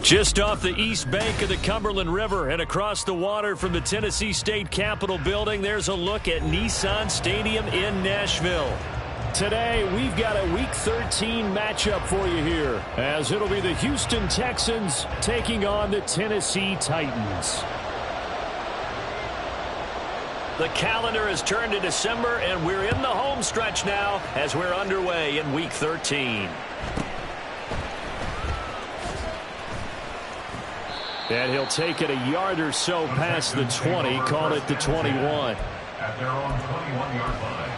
Just off the east bank of the Cumberland River and across the water from the Tennessee State Capitol building, there's a look at Nissan Stadium in Nashville. Today, we've got a Week 13 matchup for you here, as it'll be the Houston Texans taking on the Tennessee Titans. The calendar has turned to December, and we're in the home stretch now as we're underway in Week 13. And he'll take it a yard or so past the 20, call it the 21. At their own 21-yard line.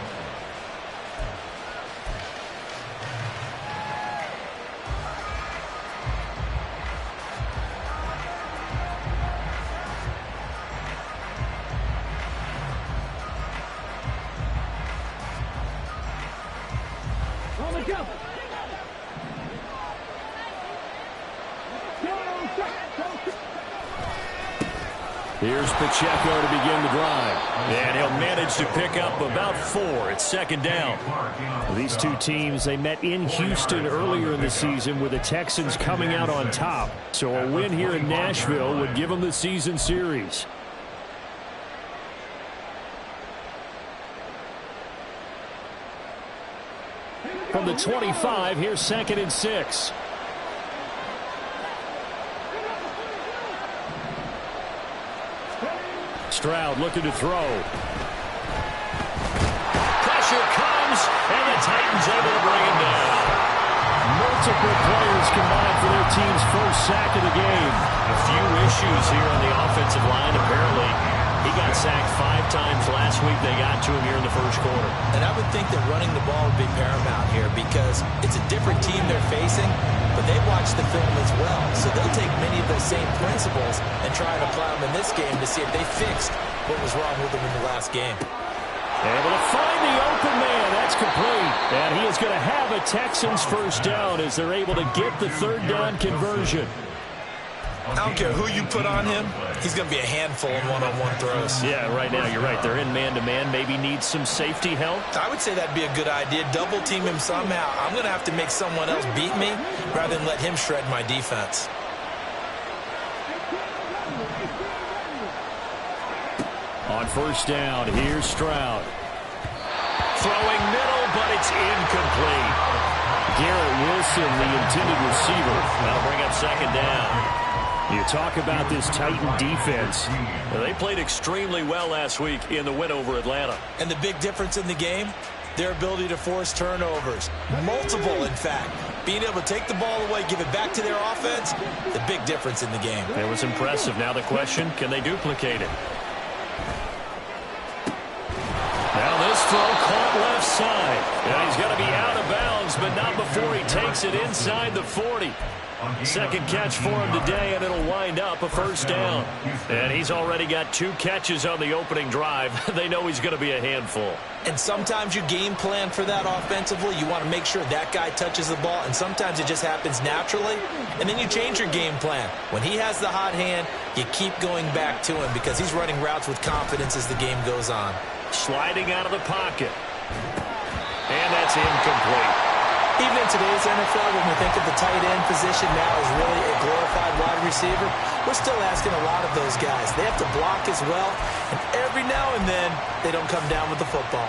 Here's Pacheco to begin the drive. And he'll manage to pick up about 4. It's second down. These two teams, they met in Houston earlier in the season with the Texans coming out on top. So a win here in Nashville would give them the season series. From the 25, here's 2nd and 6. Stroud looking to throw. Pressure comes, and the Titans able to bring him down. Multiple players combined for their team's first sack of the game. A few issues here on the offensive line, apparently. He got sacked 5 times last week. They got to him here in the first quarter. And I would think that running the ball would be paramount here because it's a different team they're facing, but they watch the film as well. So they'll take many of those same principles and try and apply them in this game to see if they fixed what was wrong with them in the last game. Able to find the open man. That's complete. And he is going to have a Texans first down as they're able to get the 3rd down conversion. I don't care who you put on him. He's going to be a handful in one-on-one throws. Yeah, right now, you're right. They're in man-to-man. Maybe need some safety help. I would say that'd be a good idea. Double team him somehow. I'm going to have to make someone else beat me rather than let him shred my defense. On first down, here's Stroud. Throwing middle, but it's incomplete. Garrett Wilson, the intended receiver. That'll bring up 2nd down. You talk about this Titan defense. Well, they played extremely well last week in the win over Atlanta. And the big difference in the game, their ability to force turnovers. Multiple, in fact. Being able to take the ball away, give it back to their offense, the big difference in the game. It was impressive. Now the question, can they duplicate it? Now this throw caught left side. And he's going to be out of bounds, but not before he takes it inside the 40. 2nd catch for him today, and it'll wind up a first down. And he's already got 2 catches on the opening drive. They know he's going to be a handful. And sometimes you game plan for that offensively. You want to make sure that guy touches the ball, and sometimes it just happens naturally. And then you change your game plan. When he has the hot hand, you keep going back to him because he's running routes with confidence as the game goes on. Sliding out of the pocket. And that's incomplete. Even in today's NFL, when we think of the tight end position now as really a glorified wide receiver, we're still asking a lot of those guys. They have to block as well, and every now and then, they don't come down with the football.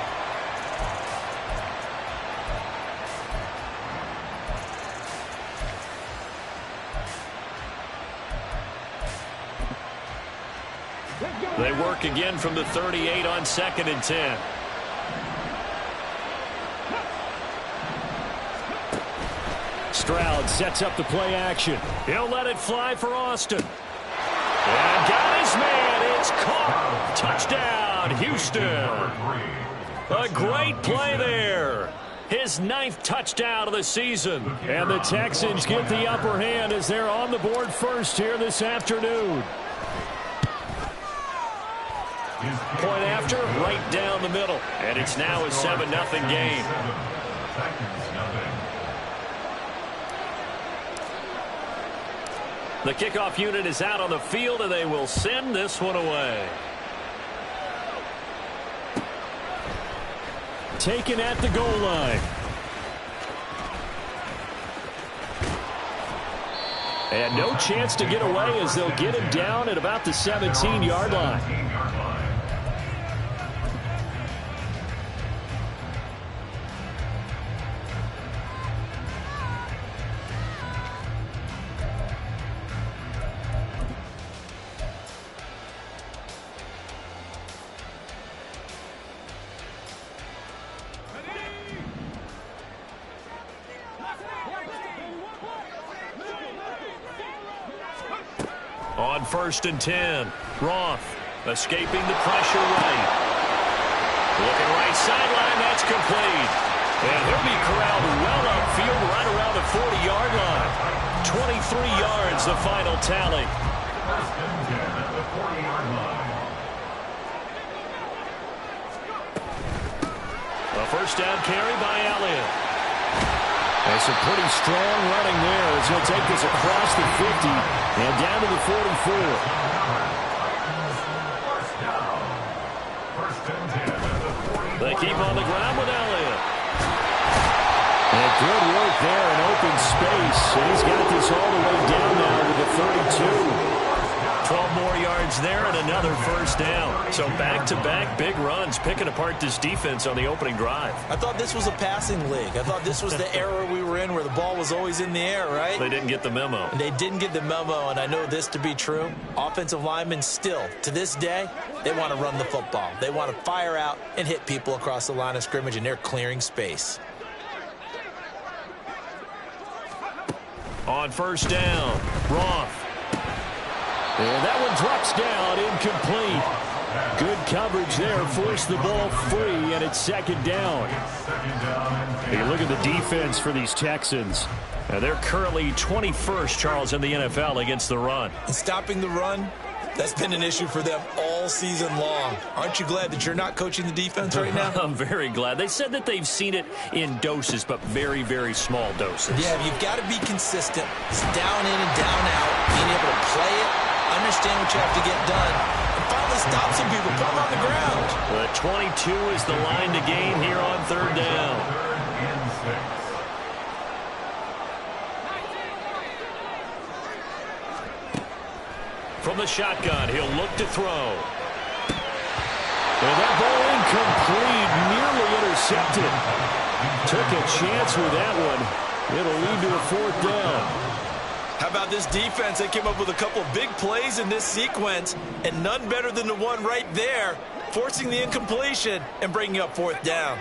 They work again from the 38 on 2nd and 10. Stroud sets up the play action. He'll let it fly for Austin. And got his man. It's caught. Touchdown, Houston. A great play there. His 9th touchdown of the season. And the Texans get the upper hand as they're on the board first here this afternoon. Point after, right down the middle. And it's now a 7-0 game. The kickoff unit is out on the field, and they will send this one away. Taken at the goal line. And no chance to get away as they'll get him down at about the 17-yard line. On 1st and 10, Roth escaping the pressure right. Looking right sideline, that's complete. And he'll be corralled well upfield right around the 40-yard line. 23 yards, the final tally. A first down carry by Elliott. There's some pretty strong running there as he'll take this across the 50 and down to the 44. They keep on the ground with Elliott. And good work there in open space. And he's got this all the way down now to the 32. 12 more yards there and another first down. So back-to-back big runs picking apart this defense on the opening drive. I thought this was a passing league. I thought this was the era we were in where the ball was always in the air, right? They didn't get the memo. They didn't get the memo, and I know this to be true. Offensive linemen still, to this day, they want to run the football. They want to fire out and hit people across the line of scrimmage, and they're clearing space. On first down, Roth. And that one drops down, incomplete. Good coverage there, forced the ball free, and it's second down. Hey, look at the defense for these Texans. They're currently 21st, Charles, in the NFL against the run. And stopping the run, that's been an issue for them all season long. Aren't you glad that you're not coaching the defense right now? I'm very glad. They said that they've seen it in doses, but very, very small doses. Yeah, you've got to be consistent. It's down in and down out, being able to play it, understand what you have to get done, and finally stop some people, put them on the ground. The 22 is the line to gain here on third down. From the shotgun, he'll look to throw. And that ball incomplete, nearly intercepted. Took a chance with that one. It'll lead to a fourth down. How about this defense? They came up with a couple of big plays in this sequence, and none better than the one right there, forcing the incompletion and bringing up fourth down.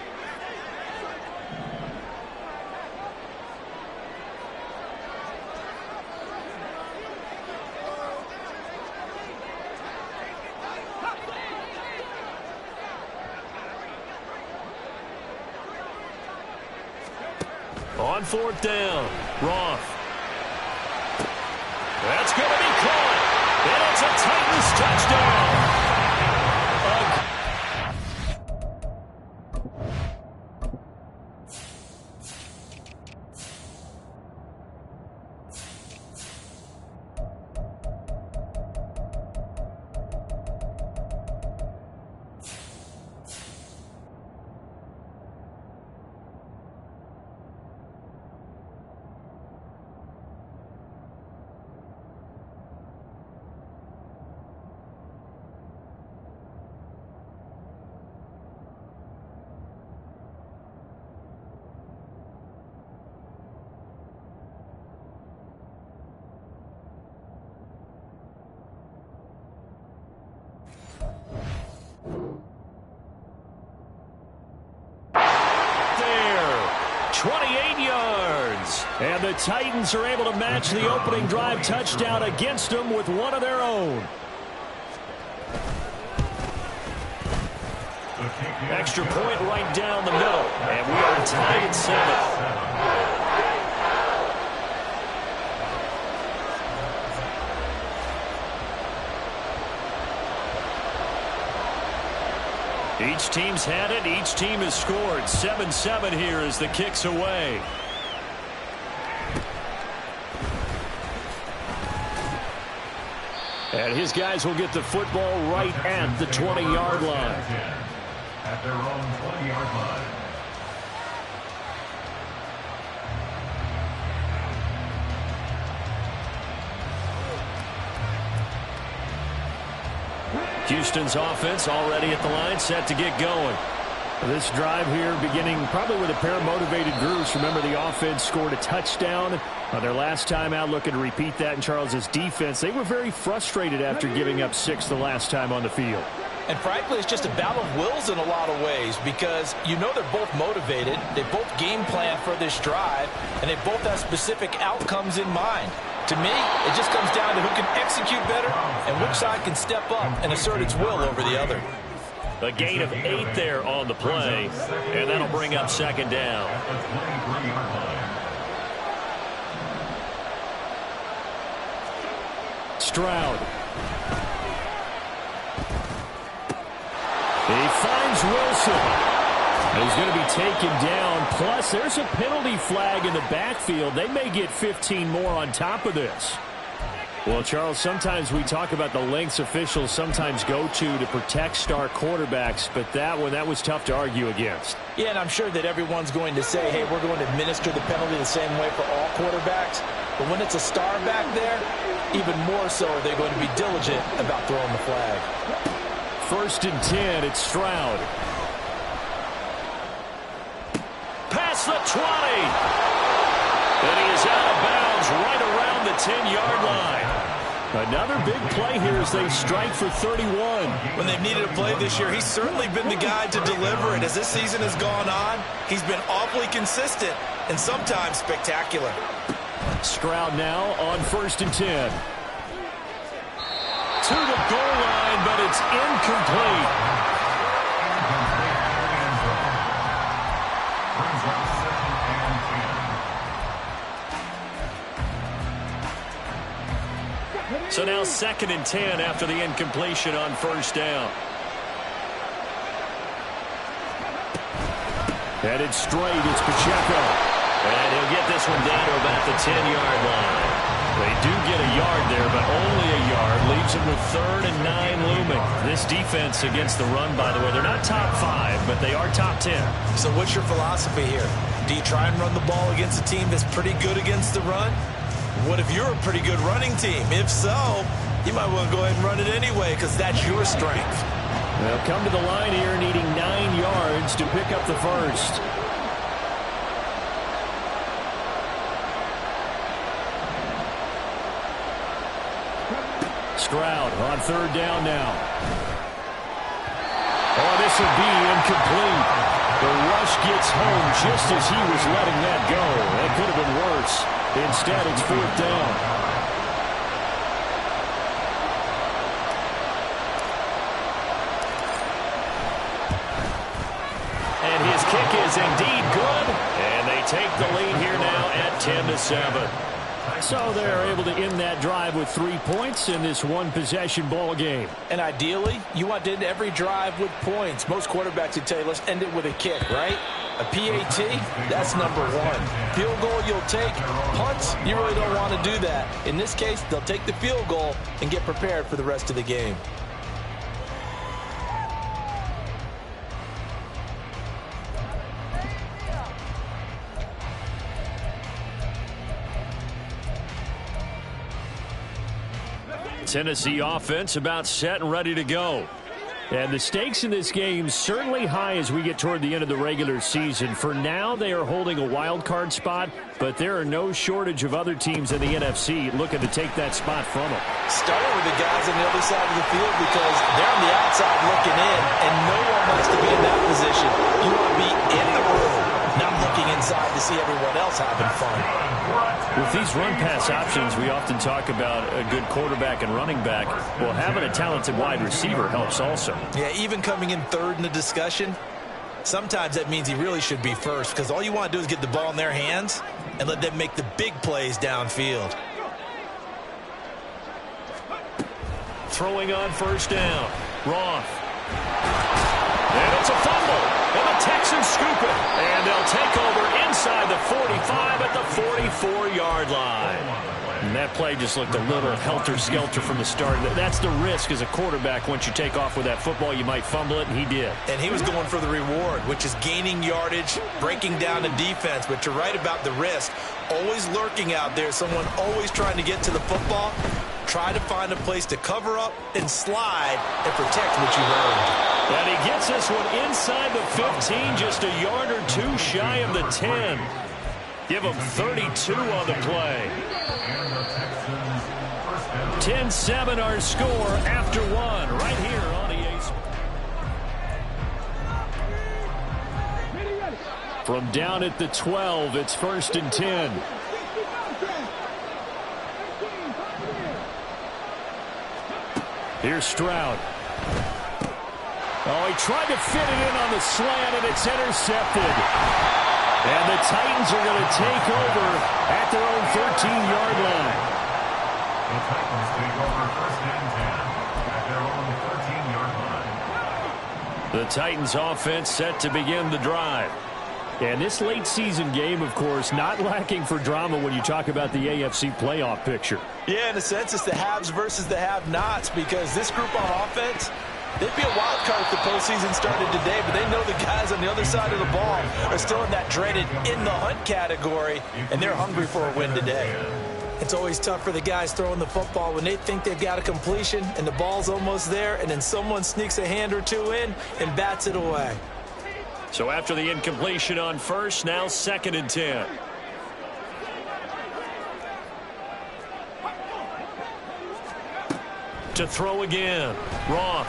On fourth down, Roth. That's going to be caught. And it's a Titans touchdown. And the Titans are able to match the opening drive touchdown against them with one of their own. Extra point right down the middle. And we are tied at 7. Each team's had it. Each team has scored. 7-7 here as the kick's away. And his guys will get the football right at the 20-yard line. At their own 20-yard line. Houston's offense already at the line, set to get going. This drive here beginning probably with a pair of motivated groups. Remember, the offense scored a touchdown their last time out, looking to repeat that in Charles's defense. They were very frustrated after giving up 6 the last time on the field. And frankly, it's just a battle of wills in a lot of ways because you know they're both motivated. They both game plan for this drive, and they both have specific outcomes in mind. To me, it just comes down to who can execute better and which side can step up and assert its will over the other. A gain of 8 there on the play, and that'll bring up second down. Stroud. He finds Wilson. He's going to be taken down. Plus, there's a penalty flag in the backfield. They may get 15 more on top of this. Well, Charles, sometimes we talk about the lengths officials sometimes go to protect star quarterbacks, but that was tough to argue against. Yeah, and I'm sure that everyone's going to say, hey, we're going to administer the penalty the same way for all quarterbacks. But when it's a star back there, even more so are they going to be diligent about throwing the flag. 1st and 10, it's Stroud. Past the 20. And he is out of bounds right around the 10-yard line. Another big play here as they strike for 31. When they've needed a play this year, he's certainly been the guy to deliver it. As this season has gone on, he's been awfully consistent and sometimes spectacular. Stroud now on 1st and 10. To the goal line, but it's incomplete. So now 2nd and 10 after the incompletion on 1st down. Headed straight, it's Pacheco. And he'll get this one down to about the 10-yard line. They do get a yard there, but only a yard. Leaves them with 3rd and 9 looming. This defense against the run, by the way, they're not top 5, but they are top 10. So what's your philosophy here? Do you try and run the ball against a team that's pretty good against the run? What if you're a pretty good running team? If so, you might want to go ahead and run it anyway because that's your strength. They'll come to the line here needing 9 yards to pick up the first. Stroud on 3rd down now. Oh, this will be incomplete. The rush gets home just as he was letting that go. That could have been worse. Instead, it's 4th down. And his kick is indeed good. And they take the lead here now at 10-7. So they're able to end that drive with 3 points in this one-possession ball game. And ideally, you want to end every drive with points. Most quarterbacks would tell you, let's end it with a kick, right? A PAT, that's number 1. Field goal you'll take. Punts, you really don't want to do that. In this case, they'll take the field goal and get prepared for the rest of the game. Tennessee offense about set and ready to go. And the stakes in this game certainly high as we get toward the end of the regular season. For now, they are holding a wild card spot, but there are no shortage of other teams in the NFC looking to take that spot from them. Starting with the guys on the other side of the field because they're on the outside looking in, and no one wants to be in that position. You want to be in the room, not looking inside to see everyone else having fun. With these run-pass options, we often talk about a good quarterback and running back. Well, having a talented wide receiver helps also. Yeah, even coming in 3rd in the discussion, sometimes that means he really should be 1st because all you want to do is get the ball in their hands and let them make the big plays downfield. Throwing on 1st down. Roth. And it's a fumble. And the Texans scoop it. And they'll take over inside the 45 at the 44-yard line. And that play just looked a little helter-skelter from the start. That's the risk as a quarterback. Once you take off with that football, you might fumble it, and he did. And he was going for the reward, which is gaining yardage, breaking down the defense. But you're right about the risk. Always lurking out there, someone always trying to get to the football. Try to find a place to cover up and slide and protect what you earned. And he gets this one inside the 15, just a yard or two shy of the 10. Give him 32 on the play. 10-7 our score after one right here on EA Sports. From down at the 12, it's 1st and 10. Here's Stroud. Oh, he tried to fit it in on the slant, and it's intercepted. And the Titans are going to take over at their own 13-yard line. The Titans take over 1st and 10 at their own 13-yard line. The Titans offense set to begin the drive. And this late season game, of course, not lacking for drama when you talk about the AFC playoff picture. Yeah, in a sense, it's the haves versus the have-nots, because this group on offense, they'd be a wild card if the postseason started today, but they know the guys on the other side of the ball are still in that dreaded in-the-hunt category, and they're hungry for a win today. It's always tough for the guys throwing the football when they think they've got a completion and the ball's almost there, and then someone sneaks a hand or two in and bats it away. So after the incompletion on first, now 2nd and 10. To throw again, Roth.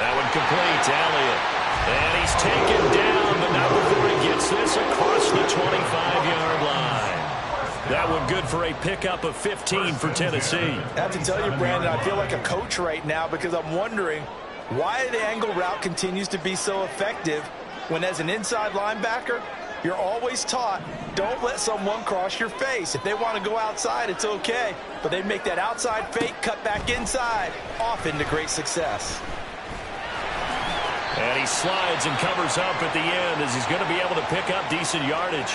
That one complete to Elliott. And he's taken down, but not before he gets this across the 25-yard line. That one good for a pickup of 15 for Tennessee. I have to tell you, Brandon, I feel like a coach right now, because I'm wondering why the angle route continues to be so effective when, as an inside linebacker, you're always taught, don't let someone cross your face. If they want to go outside, it's okay. But they make that outside fake, cut back inside, often to great success. And he slides and covers up at the end as he's going to be able to pick up decent yardage.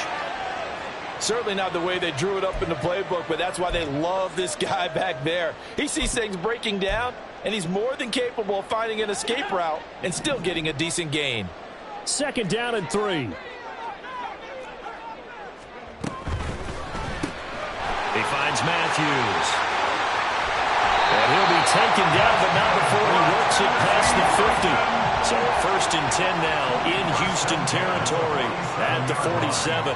Certainly not the way they drew it up in the playbook, but that's why they love this guy back there. He sees things breaking down, and he's more than capable of finding an escape route and still getting a decent gain. 2nd down and 3. He finds Matthews. And he'll be taken down, but not before he works it past the 50. So 1st and 10 now in Houston territory at the 47.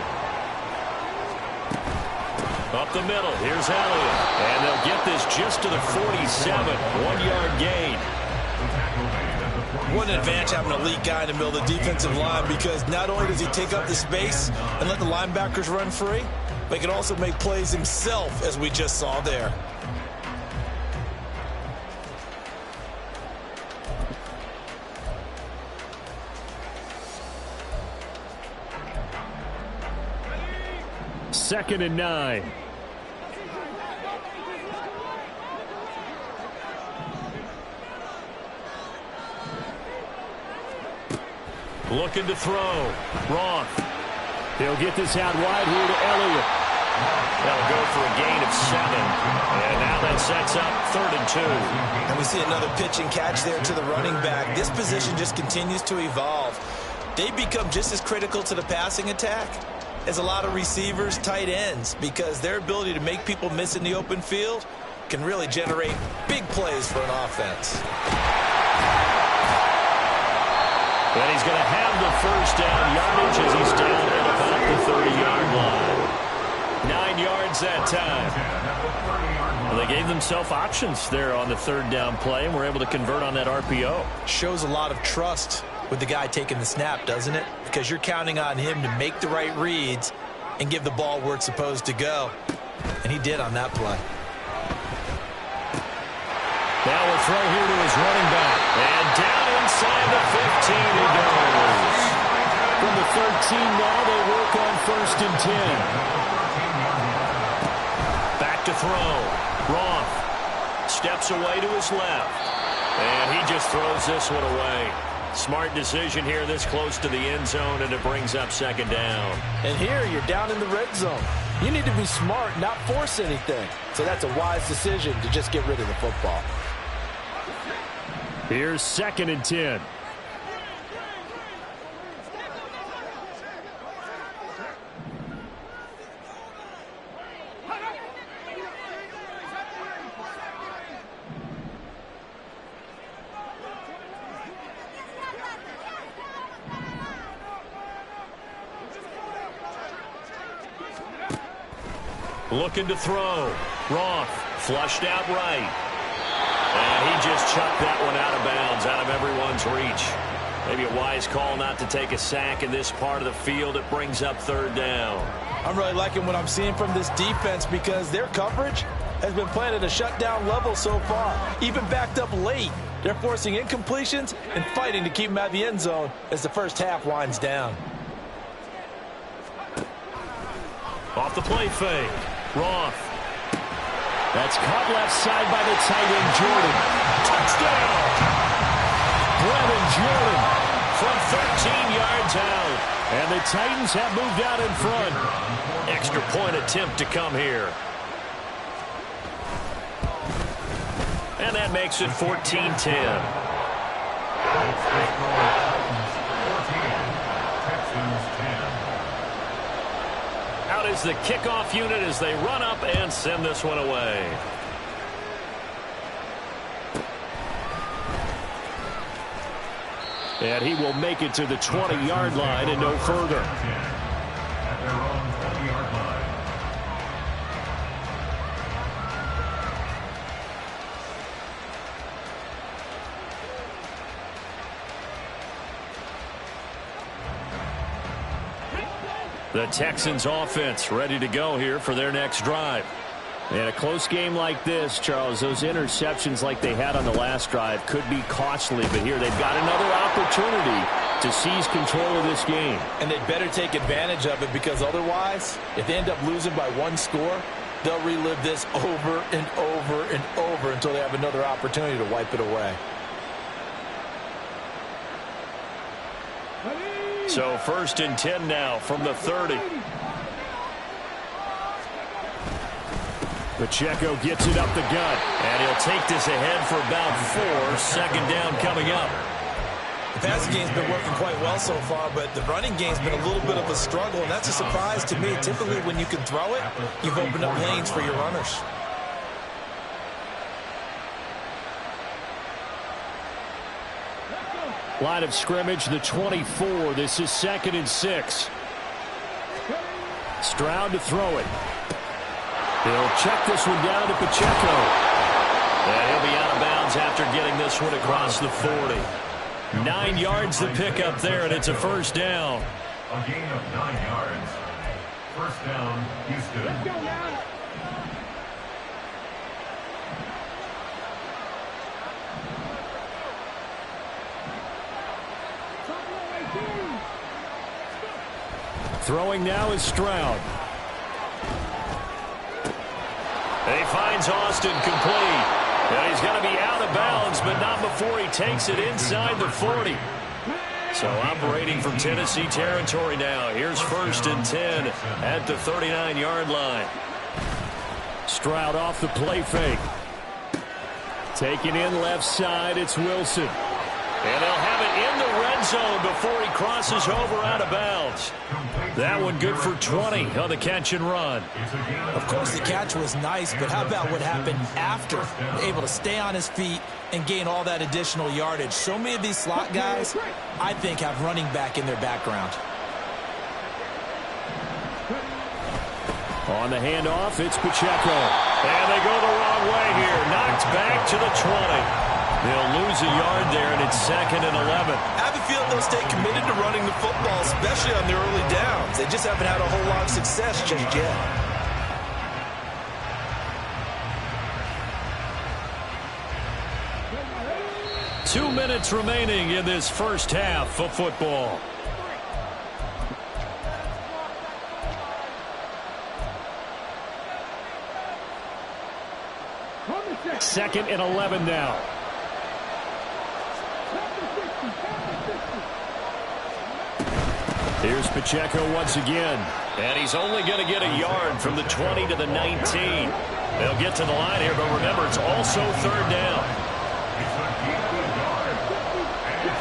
Up the middle, here's Elliott. And they'll get this just to the 47, 1-yard gain. What an advantage having an elite guy in the middle of the defensive line, because not only does he take up the space and let the linebackers run free, but he can also make plays himself, as we just saw there. Second and 9. Looking to throw. Roth. He'll get this out wide here to Elliott. They'll go for a gain of 7. And now that sets up 3rd and 2. And we see another pitch and catch there to the running back. This position just continues to evolve. They become just as critical to the passing attack as a lot of receivers, tight ends, because their ability to make people miss in the open field can really generate big plays for an offense. And he's going to have the 1st down yardage as he's down at about the 30-yard line. 9 yards that time. Well, they gave themselves options there on the 3rd down play, and were able to convert on that RPO. Shows a lot of trust with the guy taking the snap, doesn't it? Because you're counting on him to make the right reads and give the ball where it's supposed to go. And he did on that play. Now a throw here to his running back. And down inside the 15 he goes. From the 13 now, they work on 1st and 10. Back to throw. Roth steps away to his left. And he just throws this one away. Smart decision here this close to the end zone, and it brings up 2nd down. And here you're down in the red zone. You need to be smart, not force anything. So that's a wise decision to just get rid of the football. Here's 2nd and 10. Looking to throw. Roth flushed out right. And he just chucked that one out of bounds, out of everyone's reach. Maybe a wise call not to take a sack in this part of the field. It brings up third down. I'm really liking what I'm seeing from this defense because their coverage has been playing at a shutdown level so far. Even backed up late. They're forcing incompletions and fighting to keep them out of the end zone as the first half winds down. Off the play fake. Roth. That's caught left side by the tight end, Jordan. Touchdown! Brevin Jordan from 13 yards out. And the Titans have moved out in front. Extra point attempt to come here. And that makes it 14-10. Out is the kickoff unit as they run up and send this one away. And he will make it to the 20-yard line and no further. At their own 20-yard line. The Texans offense ready to go here for their next drive. In a close game like this, Charles, those interceptions like they had on the last drive could be costly. But here they've got another opportunity to seize control of this game. And they better take advantage of it because otherwise, if they end up losing by one score, they'll relive this over and over and over until they have another opportunity to wipe it away. So 1st and 10 now from the 30. Pacheco gets it up the gut. And he'll take this ahead for about 4. Second down coming up. The passing game's been working quite well so far, but the running game's been a little bit of a struggle, and that's a surprise to me. Typically, when you can throw it, you've opened up lanes for your runners. Line of scrimmage, the 24. This is 2nd and 6. Stroud to throw it. He'll check this one down to Pacheco. And he'll be out of bounds after getting this one across the 40. 9 yards the pickup there, and it's a first down. A gain of 9 yards. First down, Houston. Throwing now is Stroud. He finds Austin complete. And he's going to be out of bounds, but not before he takes it inside the 40. So operating from Tennessee territory now. Here's 1st and 10 at the 39-yard line. Stroud off the play fake. Taking in left side, it's Wilson. And they'll have it in the red zone before he crosses over out of bounds. That one good for 20 on the catch and run. Of course, the catch was nice, but how about what happened after? Able to stay on his feet and gain all that additional yardage. So many of these slot guys, I think, have running back in their background. On the handoff, it's Pacheco. And they go the wrong way here. Knocked back to the 20. They'll lose a yard there, and it's 2nd and 11. I have a feeling they'll stay committed to running the football, especially on their early downs. They just haven't had a whole lot of success just yet. Two minutes remaining in this first half of football. Second and 11 now. Here's Pacheco once again. And he's only going to get a yard from the 20 to the 19. They'll get to the line here, but remember, it's also third down.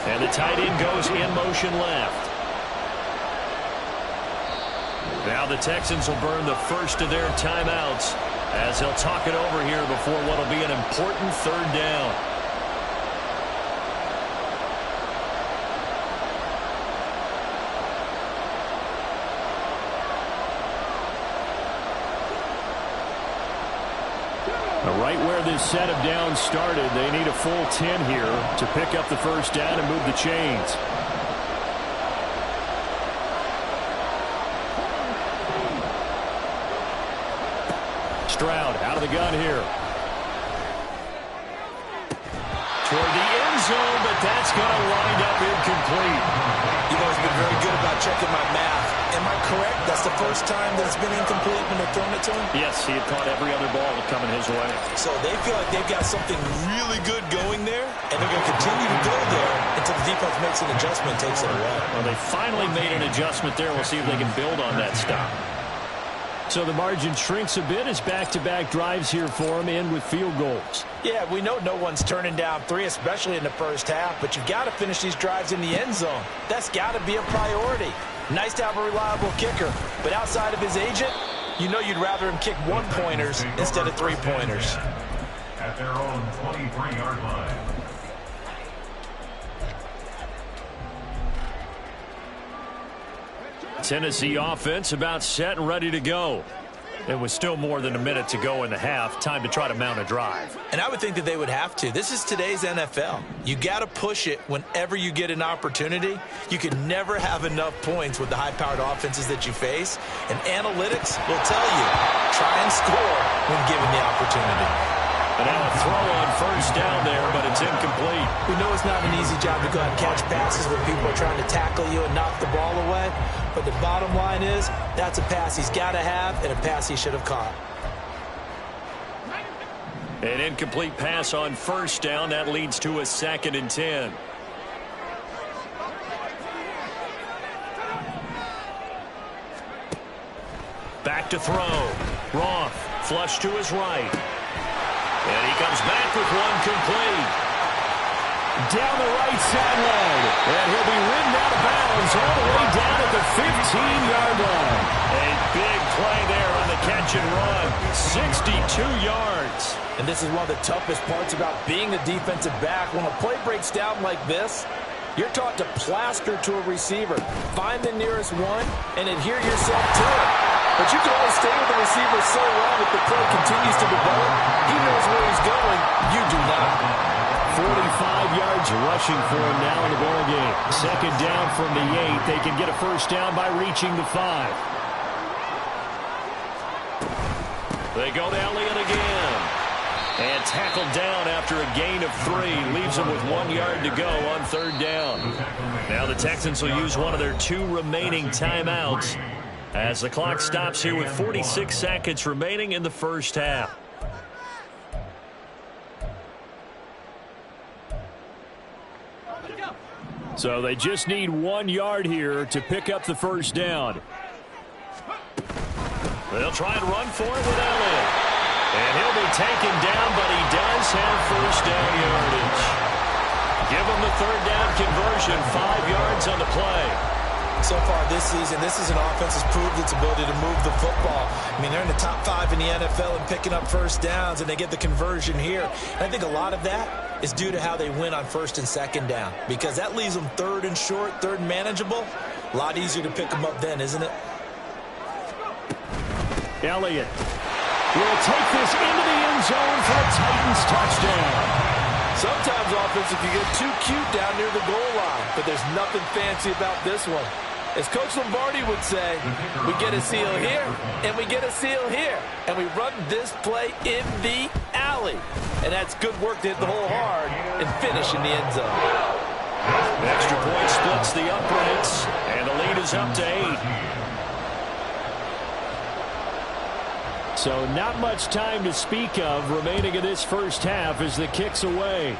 And the tight end goes in motion left. Now the Texans will burn the first of their timeouts as they'll talk it over here before what will be an important third down. Right where this set of downs started, they need a full 10 here to pick up the first down and move the chains. Stroud out of the gun here. Toward the end zone, but that's going to wind up incomplete. You've always been very good about checking my math. Am I correct? That's the first time that it's been incomplete when they're throwing it to him? Yes, he had caught every other ball coming his way. So they feel like they've got something really good going there, and they're going to continue to go there until the defense makes an adjustment and takes it away. Well, they finally made an adjustment there. We'll see if they can build on that stop. So the margin shrinks a bit as back-to-back drives here for him, in with field goals. Yeah, we know no one's turning down 3, especially in the first half, but you've got to finish these drives in the end zone. That's got to be a priority. Nice to have a reliable kicker, but outside of his agent, you know you'd rather him kick 1-pointers instead of 3-pointers. At their own 23-yard line. Tennessee offense about set and ready to go. It was still more than a minute to go in the half. Time to try to mount a drive. And I would think that they would have to. This is today's NFL. You got to push it whenever you get an opportunity. You can never have enough points with the high-powered offenses that you face. And analytics will tell you, try and score when given the opportunity. And now a throw on first down there, but it's incomplete. We know it's not an easy job to go out and catch passes when people are trying to tackle you and knock the ball away. But the bottom line is, that's a pass he's got to have and a pass he should have caught. An incomplete pass on first down. That leads to a 2nd and 10. Back to throw. Roth, flush to his right. And he comes back with one complete. Down the right sideline. And he'll be ridden out of bounds all the way down at the 15-yard line. A big play there on the catch and run. 62 yards. And this is one of the toughest parts about being a defensive back. When a play breaks down like this, you're taught to plaster to a receiver. Find the nearest one and adhere yourself to it. But you can only stay with the receiver so long if the play continues to develop. He knows where he's going. You do not. 45 yards rushing for him now in the ball game. 2nd down from the 8. They can get a first down by reaching the 5. They go to Elliott again. And tackled down after a gain of 3. Leaves them with 1 yard to go on 3rd down. Now the Texans will use one of their 2 remaining timeouts as the clock stops here with 46 seconds remaining in the first half. So they just need 1 yard here to pick up the first down. They'll try and run for it with Elliott. And he'll be taken down, but he does have first down yardage. Give him the 3rd down conversion, 5 yards on the play. So far this season, this is an offense that's proved its ability to move the football. I mean, they're in the top 5 in the NFL and picking up first downs, and they get the conversion here. And I think a lot of that is due to how they win on 1st and 2nd down, because that leaves them 3rd and short, 3rd and manageable. A lot easier to pick them up then, isn't it? Elliott will take this into the end zone for a Titans touchdown. Sometimes offensive can get too cute down near the goal line, but there's nothing fancy about this one. As Coach Lombardi would say, we get a seal here, and we get a seal here, and we run this play in the alley. And that's good work to hit the hole hard and finish in the end zone. Extra point splits the uprights, and the lead is up to 8. So not much time to speak of remaining in this first half as the kick's away.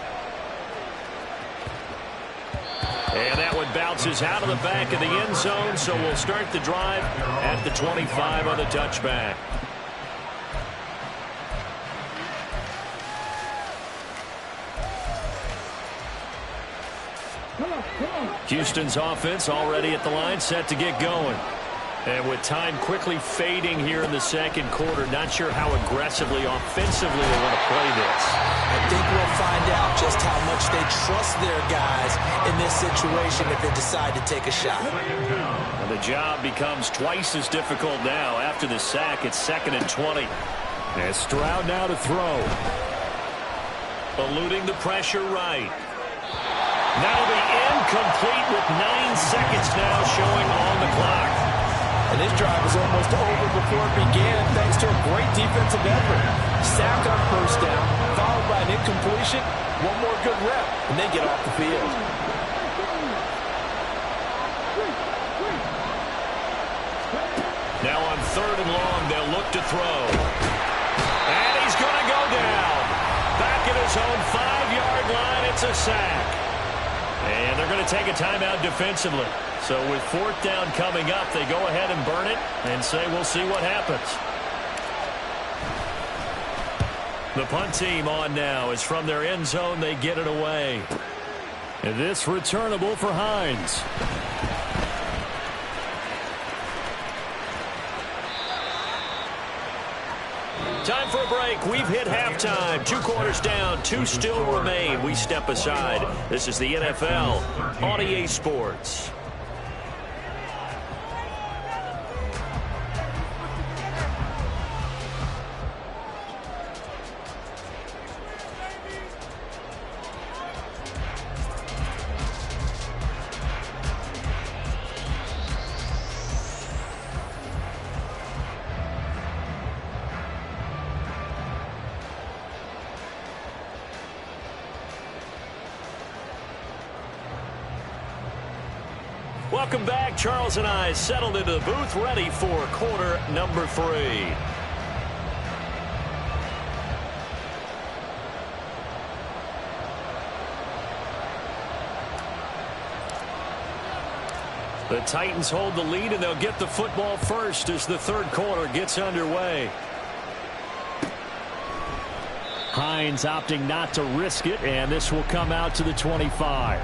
And that one bounces out of the back of the end zone, so we'll start the drive at the 25 on the touchback. Houston's offense already at the line, set to get going. And with time quickly fading here in the 2nd quarter, not sure how aggressively, offensively they want to play this. I think we'll find out just how much they trust their guys in this situation if they decide to take a shot. And the job becomes twice as difficult now. After the sack, it's 2nd and 20. And Stroud now to throw. Eluding the pressure right. That'll be incomplete with 9 seconds now showing on the clock. And this drive was almost over before it began thanks to a great defensive effort. Sack on first down, followed by an incompletion, one more good rep, and they get off the field. Now on 3rd and long, they'll look to throw. And he's going to go down. Back at his own 5-yard line, it's a sack. And they're going to take a timeout defensively. So with 4th down coming up, they go ahead and burn it and say we'll see what happens. The punt team on now is from their end zone. They get it away. And this returnable for Hines. Time for a break. We've hit halftime. 2 quarters down. 2 still remain. We step aside. This is the NFL on EA Sports. Welcome back. Charles and I settled into the booth, ready for quarter number 3. The Titans hold the lead, and they'll get the football first as the 3rd quarter gets underway. Hines opting not to risk it, and this will come out to the 25.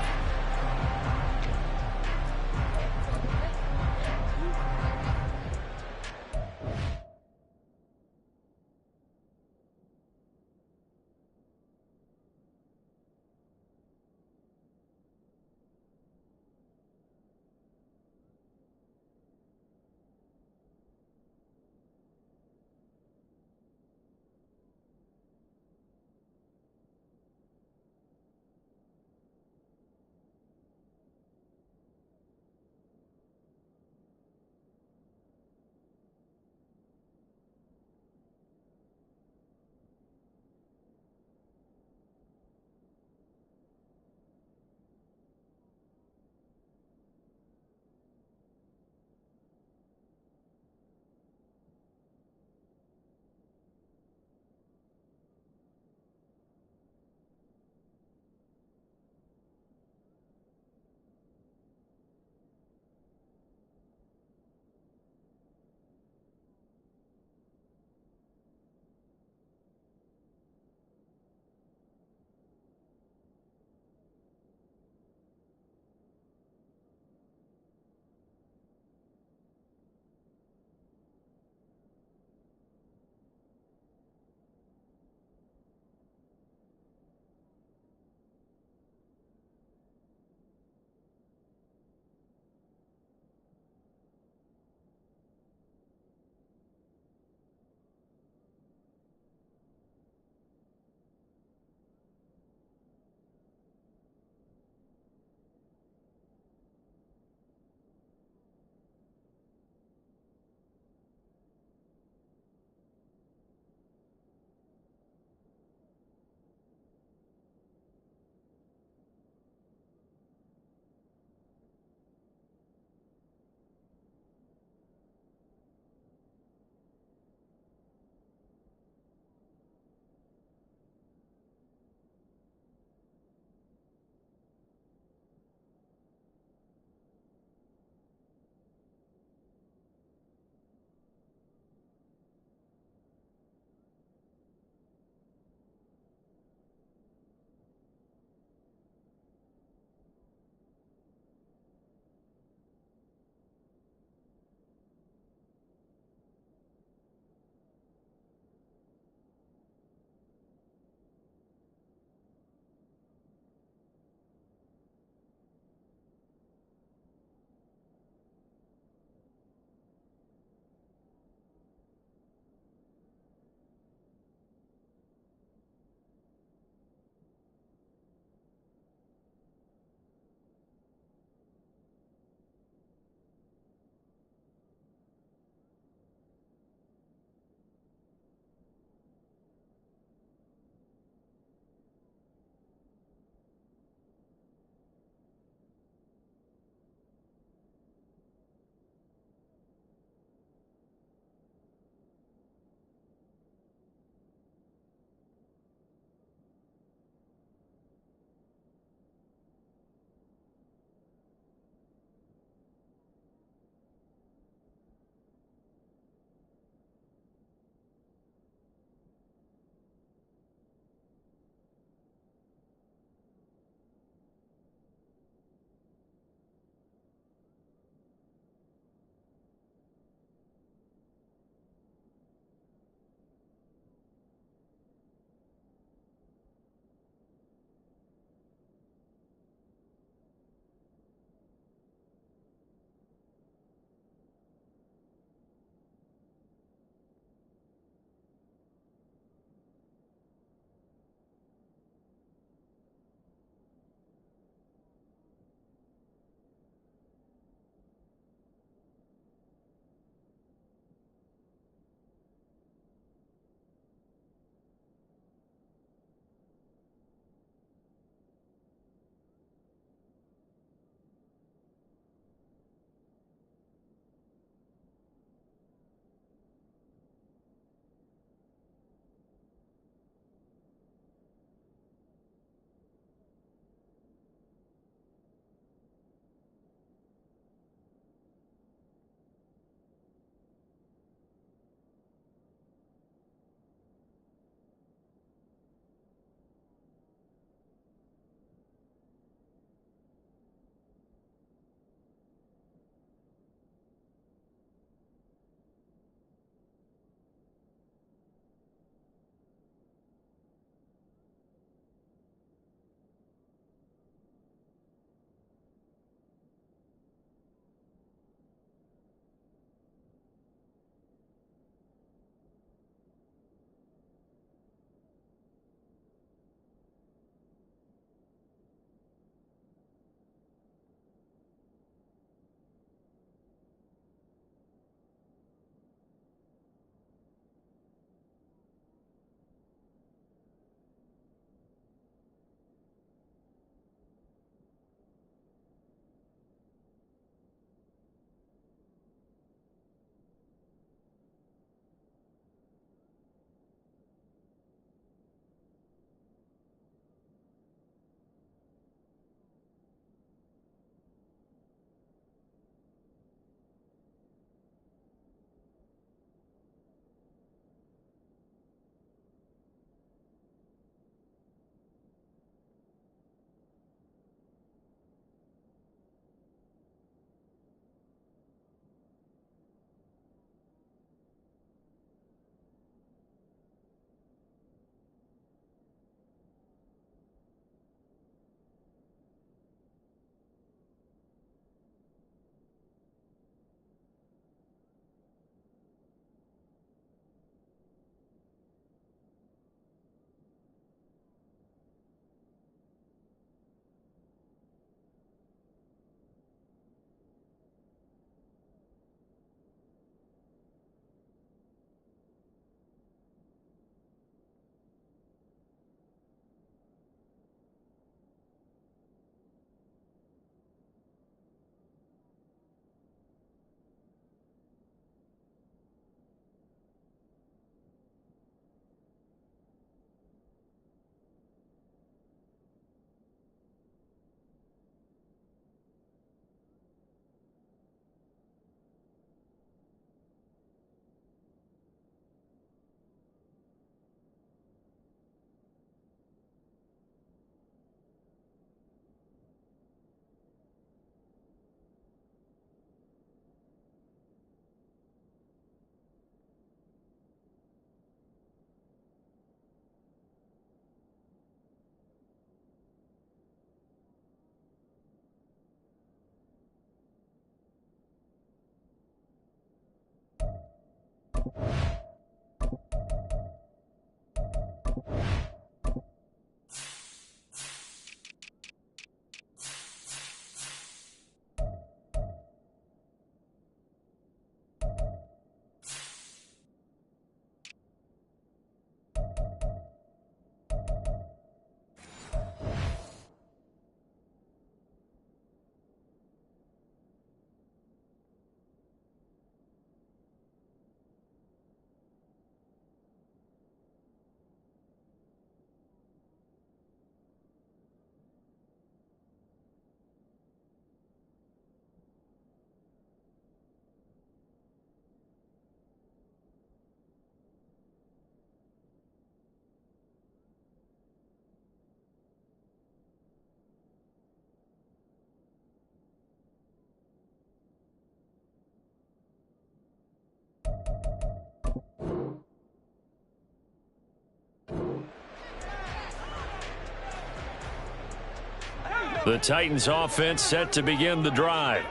The Titans offense set to begin the drive.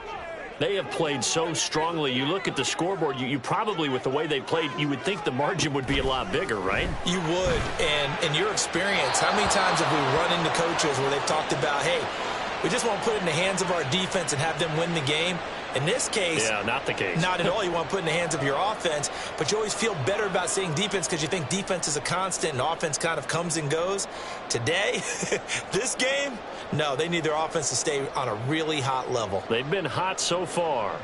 They have played so strongly. You look at the scoreboard, you probably, with the way they played, you would think the margin would be a lot bigger, right? You would. And in your experience, how many times have we run into coaches where they've talked about, hey, we just want to put it in the hands of our defense and have them win the game? In this case, yeah, not the case. Not at all. You want to put it in the hands of your offense, but you always feel better about saying defense because you think defense is a constant and offense kind of comes and goes. Today, this game, no, they need their offense to stay on a really hot level. They've been hot so far.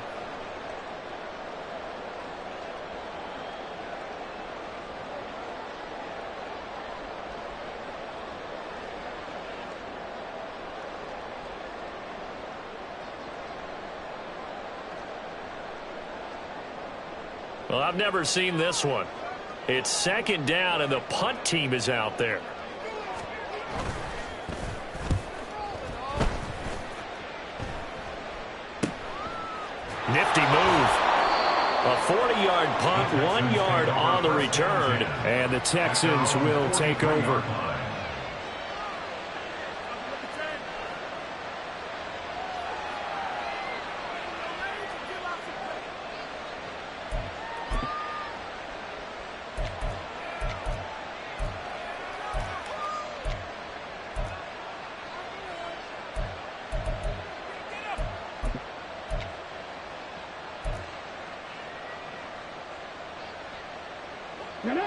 Well, I've never seen this one. It's second down, and the punt team is out there. Nifty move. A 40-yard punt, 1 yard on the return. And the Texans will take over.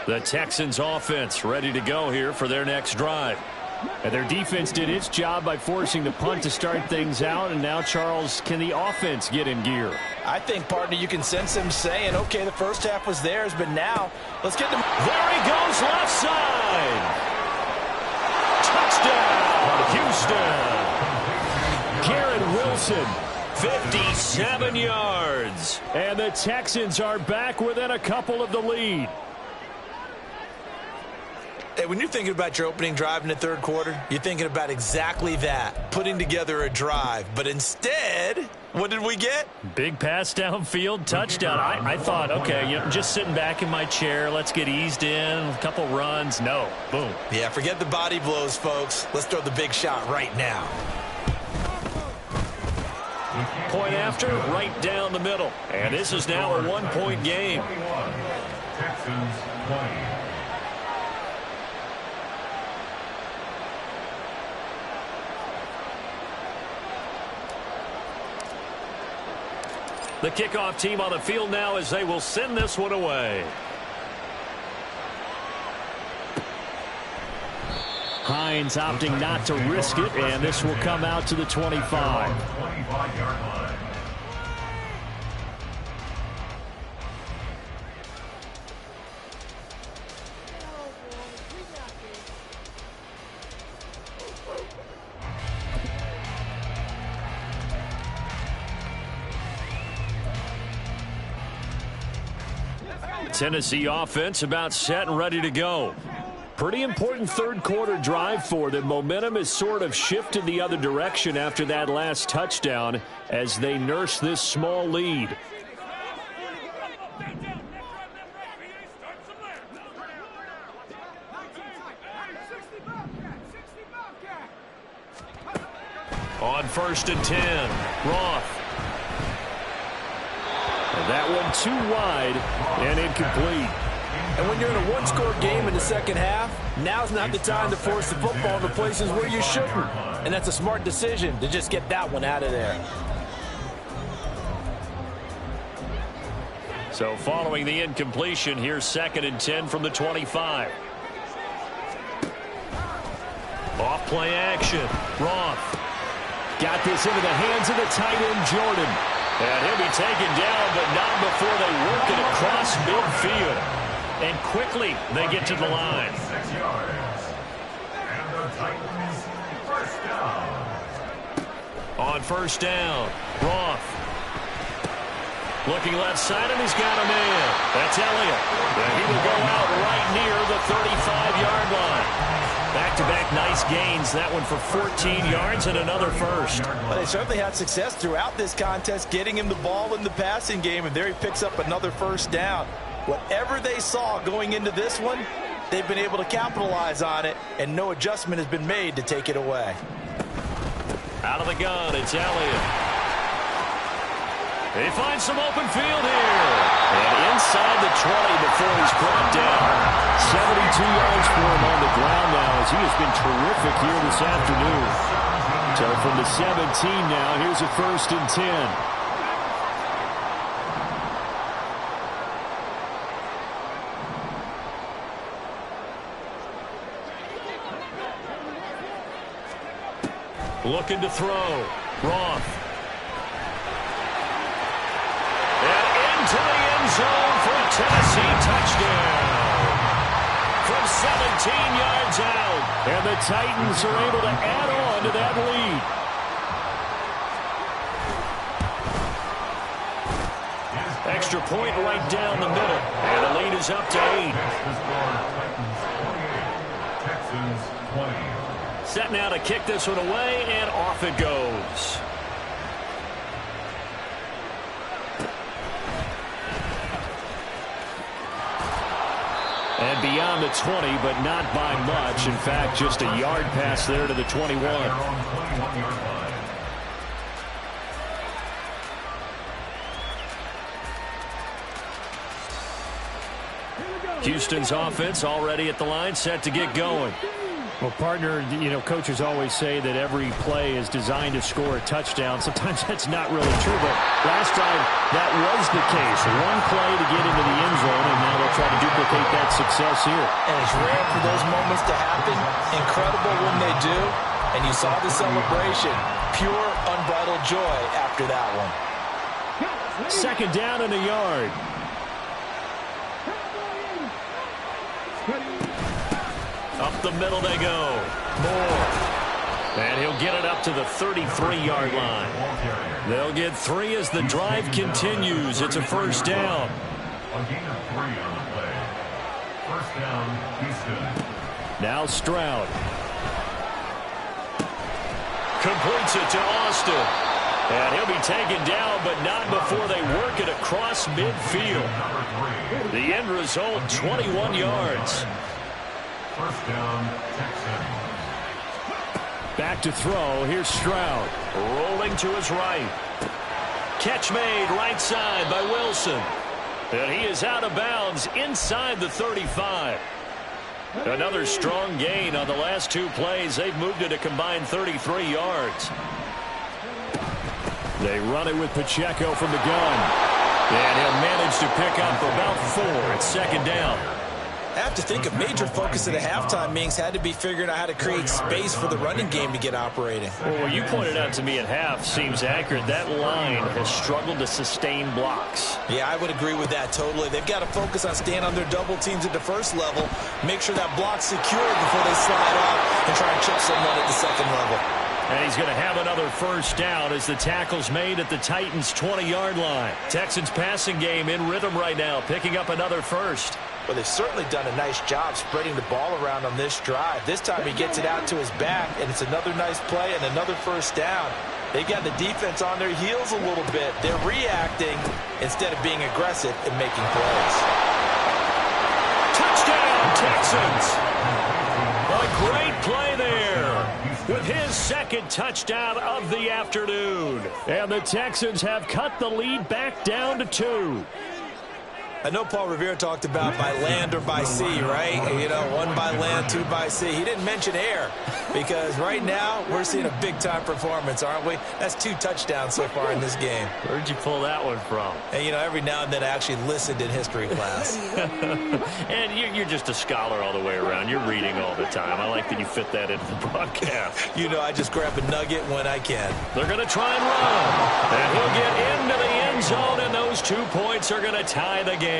The Texans offense ready to go here for their next drive. And their defense did its job by forcing the punt to start things out. And now, Charles, can the offense get in gear? I think, partner, you can sense them saying, okay, the first half was theirs, but now let's get them. There he goes, left side. Touchdown, Houston. Garrett Wilson, 57 yards. And the Texans are back within a couple of the lead. Hey, when you're thinking about your opening drive in the third quarter, you're thinking about exactly that, putting together a drive. But instead, what did we get? Big pass downfield, touchdown. I thought, okay, you know, just sitting back in my chair, let's get eased in, a couple runs. No, boom. Yeah, forget the body blows, folks. Let's throw the big shot right now. Point after, right down the middle. And this is now a one-point game. Texans 20. The kickoff team on the field now as they will send this one away. Hines opting not to risk it, and this will come out to the 25. 25-yard line. Tennessee offense about set and ready to go. Pretty important third quarter drive for them. Momentum has sort of shifted the other direction after that last touchdown as they nurse this small lead. On 1st and 10, Roth. That one too wide and incomplete. And when you're in a one-score game in the second half, now's not the time to force the football to places where you shouldn't. And that's a smart decision to just get that one out of there. So following the incompletion, here's 2nd and 10 from the 25. Off play action. Roth got this into the hands of the tight end, Jordan. And he'll be taken down, but not before they work it across midfield. And quickly, they get to the line. 6 yards. And the Titans, first down. On first down, Roth. Looking left side, and he's got a man. That's Elliott. And he will go out right near the 35-yard line. Back-to-back nice gains. That one for 14 yards and another first. Well, they certainly had success throughout this contest, getting him the ball in the passing game, and there he picks up another first down. Whatever they saw going into this one, they've been able to capitalize on it, and no adjustment has been made to take it away. Out of the gun, it's Elliott. He finds some open field here. And inside the 20 before he's brought down. 72 yards for him on the ground now as he has been terrific here this afternoon. So from the 17 now, here's a 1st and 10. Looking to throw. Roth. And into the end zone for a Tennessee touchdown. From 17 yards out. And the Titans are able to add on to that lead. Extra point right down the middle. And the lead is up to 8. Texans 20. Set now to kick this one away, and off it goes. And beyond the 20, but not by much. In fact, just a yard pass there to the 21. Houston's offense already at the line, set to get going. Well, partner, you know, coaches always say that every play is designed to score a touchdown. Sometimes that's not really true, but last time that was the case. One play to get into the end zone, and now they'll try to duplicate that success here. And it's rare for those moments to happen. Incredible when they do. And you saw the celebration. Pure, unbridled joy after that one. 2nd down and a yard. Up the middle they go. Moore. And he'll get it up to the 33-yard line. They'll get 3 as the drive continues. It's a first down. A gain of 3 on the play. First down, Houston. Now Stroud. Completes it to Austin. And he'll be taken down, but not before they work it across midfield. The end result, 21 yards. First down, Texans. Back to throw. Here's Stroud. Rolling to his right. Catch made right side by Wilson. And he is out of bounds inside the 35. Another strong gain on the last 2 plays. They've moved it a combined 33 yards. They run it with Pacheco from the gun. And he'll manage to pick up about 4 at 2nd down. I have to think a major focus of the halftime meetings had to be figuring out how to create space for the running game to get operating. Well, what you pointed out to me at half seems accurate. That line has struggled to sustain blocks. Yeah, I would agree with that totally. They've got to focus on staying on their double teams at the first level, make sure that block's secure before they slide off and try and chip someone at the second level. And he's going to have another first down as the tackle's made at the Titans' 20-yard line. Texans passing game in rhythm right now, picking up another first. Well, they've certainly done a nice job spreading the ball around on this drive. This time he gets it out to his back, and it's another nice play and another first down. They got the defense on their heels a little bit. They're reacting instead of being aggressive and making plays. Touchdown, Texans! A great play there. with his second touchdown of the afternoon. And the Texans have cut the lead back down to 2. I know Paul Revere talked about by land or by sea, right? You know, 1 by land, 2 by sea. He didn't mention air because right now we're seeing a big-time performance, aren't we? That's 2 touchdowns so far in this game. Where'd you pull that one from? And, you know, every now and then I actually listened in history class. And you're just a scholar all the way around. You're reading all the time. I like that you fit that into the broadcast. You know, I just grab a nugget when I can. They're going to try and run. And he'll get into the end zone, and those 2 points are going to tie the game.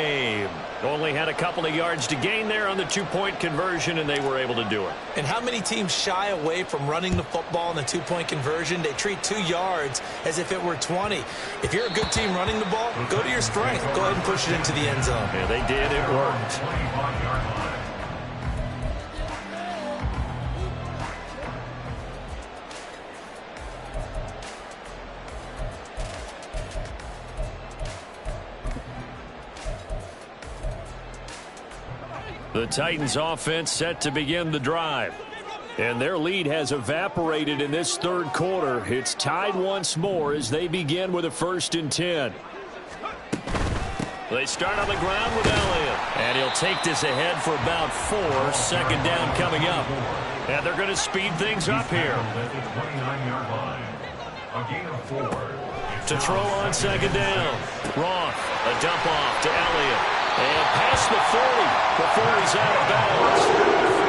Only had a couple of yards to gain there on the 2-point conversion, and they were able to do it. And how many teams shy away from running the football in the 2-point conversion? They treat 2 yards as if it were 20. If you're a good team running the ball, go to your strength. Go ahead and push it into the end zone. Yeah, they did. It worked. 25-yard line. The Titans offense set to begin the drive. And their lead has evaporated in this third quarter. It's tied once more as they begin with a 1st and 10. They start on the ground with Elliott. And he'll take this ahead for about 4. 2nd down coming up. And they're going to speed things up here. At the 29-yard line. A gain of 4. To throw on 2nd down. Roth, a dump off to Elliott. And past the 40 before he's out of bounds.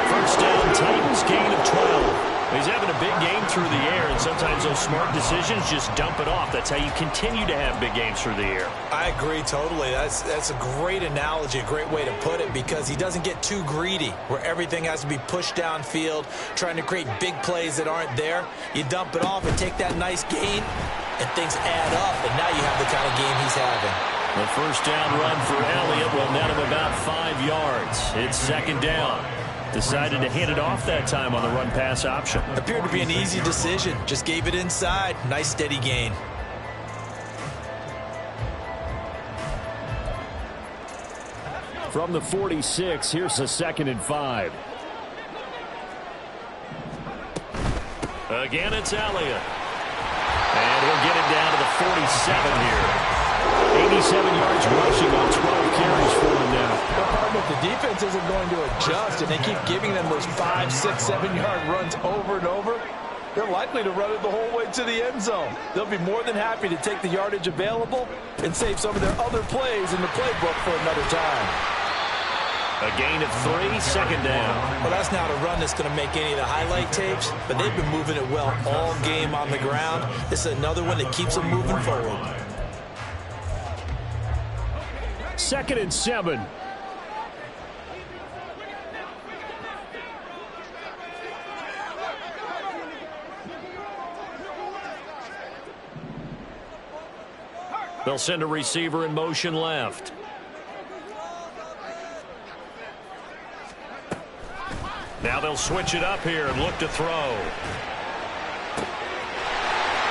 1st down, Titans, gain of 12. He's having a big game through the air, and sometimes those smart decisions just dump it off. That's how you continue to have big games through the air. I agree totally. That's a great analogy, a great way to put it, because he doesn't get too greedy where everything has to be pushed downfield, trying to create big plays that aren't there. You dump it off and take that nice gain, and things add up, and now you have the kind of game he's having. The 1st down run for Elliott will net him about 5 yards. It's 2nd down. Decided to hit it off that time on the run-pass option. Appeared to be an easy decision. Just gave it inside. Nice steady gain. From the 46, here's a 2nd and 5. Again, it's Elliott. And he'll get it down to the 47 here. 87 yards rushing on 12 carries for him now. The problem with the defense isn't going to adjust, and they keep giving them those 5, 6, 7-yard runs over and over. They're likely to run it the whole way to the end zone. They'll be more than happy to take the yardage available and save some of their other plays in the playbook for another time. A gain of 3, 2nd down. Well, that's not a run that's going to make any of the highlight tapes, but they've been moving it well all game on the ground. This is another one that keeps them moving forward. 2nd and 7. They'll send a receiver in motion left. Now they'll switch it up here and look to throw.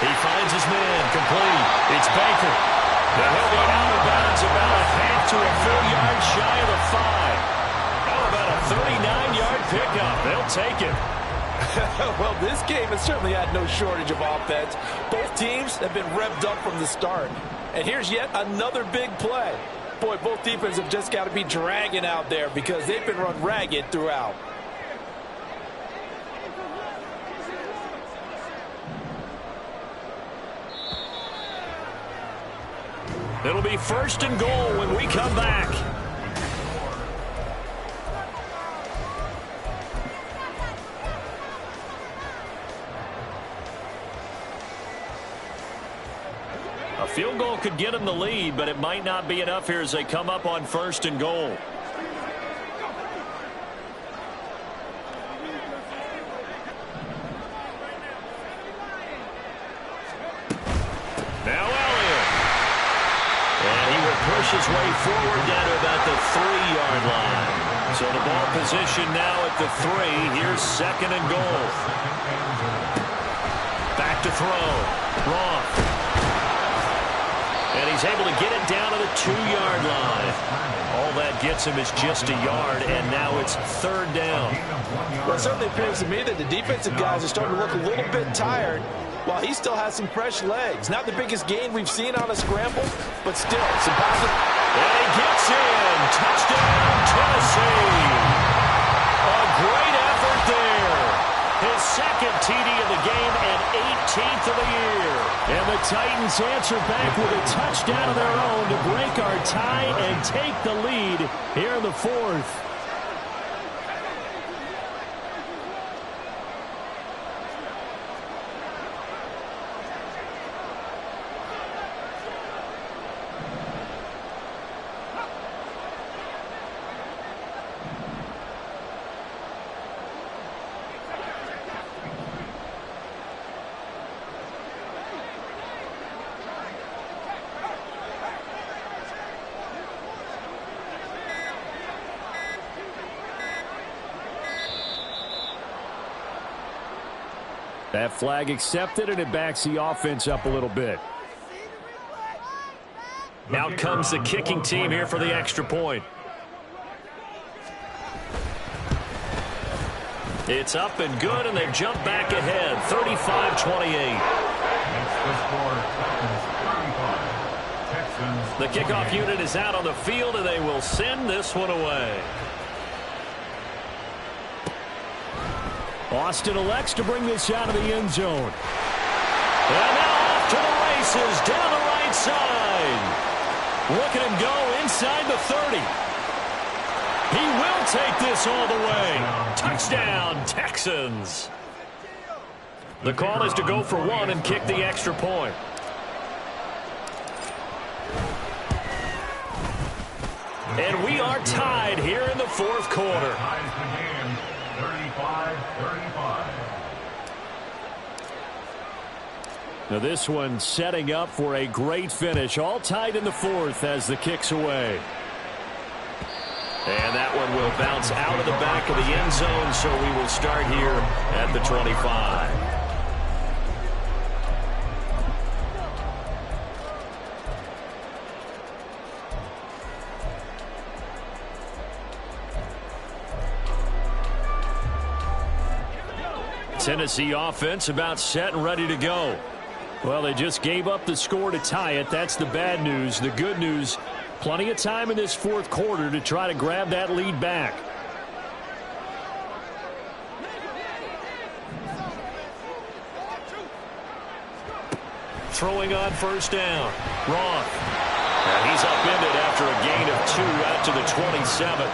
He finds his man, complete. It's Baker. Now he'll be out of bounds about a half to a full yard shy of the 5. How about a 39-yard pickup? They'll take it. Well, this game has certainly had no shortage of offense. Both teams have been revved up from the start. And here's yet another big play. Boy, both defenses have just got to be dragging out there because they've been run ragged throughout. It'll be 1st and goal when we come back. A field goal could get them the lead, but it might not be enough here as they come up on 1st and goal. Now Elliott. And he will push his way forward down to about the 3-yard line. So the ball position now at the 3. Here's 2nd and goal. Back to throw. Roth. And he's He's able to get it down to the 2-yard line. All that gets him is just a yard, and now it's 3rd down. Well, it certainly appears to me that the defensive guys are starting to look a little bit tired, while he still has some fresh legs. Not the biggest gain we've seen on a scramble, but still some positive. And he gets in. Touchdown, Tennessee. A great effort there. His 2nd TD of the game and 18th of the year. And the Titans answer back with a touchdown of their own to break our tie and take the lead here in the 4th. That flag accepted, and it backs the offense up a little bit. Out comes the kicking team here for the extra point. It's up and good, and they've jumped back ahead, 35-28. The kickoff unit is out on the field, and they will send this one away. Austin elects to bring this out of the end zone. And now off to the races down the right side. Look at him go inside the 30. He will take this all the way. Touchdown, Texans. The call is to go for 1 and kick the extra point. And we are tied here in the 4th quarter. 35-35. Now this one setting up for a great finish. All tied in the 4th as the kick's away. And that one will bounce out of the back of the end zone, so we will start here at the 25. Tennessee offense about set and ready to go. Well, they just gave up the score to tie it. That's the bad news. The good news, plenty of time in this 4th quarter to try to grab that lead back. Throwing on 1st down. Roth. And he's upended after a gain of 2 out to the 27.